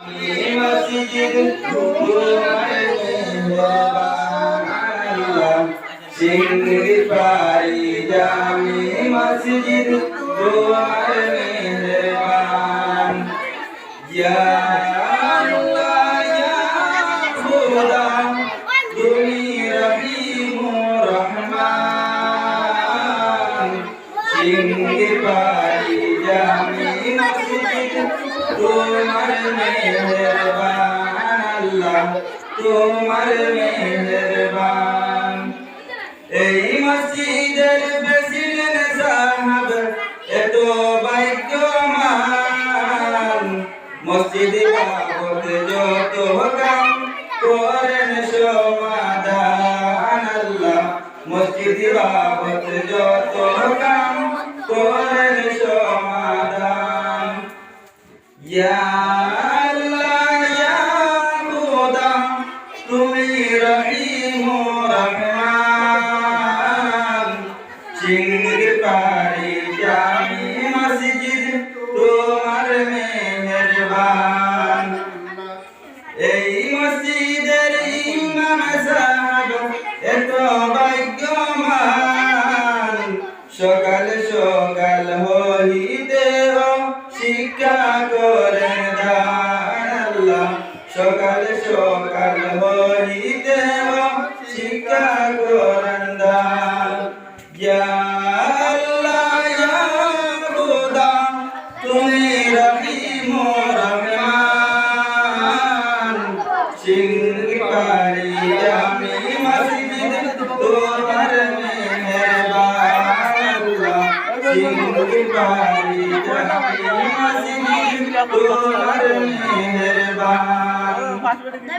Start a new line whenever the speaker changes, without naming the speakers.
মসজিদ তোমার মেহরবান আল্লাহ সিংড়ি পারি জামি মসজিদ তোমার মেহরবান ইয়া আল্লাহ ইয়া খুদা তুমি রহিম রহমান সিংড়ি পারি জামি মসজিদ তোমার মেহরবান আল্লাহ তোমার মেহরবান এই মসজিদের প্রেসিডেন্ট সাহেব এত ভাগ্যবান মসজিদ বাবদ যত কাম করেন সমাধান আল্লাহ মসজিদ বাবদ যত কাম করেন সমাধান ইয়া আল্লাহ ইয়া খুদা তুমি রহিম রহমান সিংড়ি পারি জামি মসজিদ তোমার মেহরবান এই মসজিদের ইমাম সাহেব এত ভাগ্যবান সকাল সকাল হইতে শিক্ষা করেন দান আল্লাহ সকাল সকাল হইতে শিক্ষা করেন দান ইয়া আল্লাহ ইয়া খুদা তুমি রহিম রহমান সিংড়ি পারি জামি মসজিদ তোমার মেহরবান আল্লাহ সিংড়ি পারি জামি মসজিদ তোমার মেহরবান।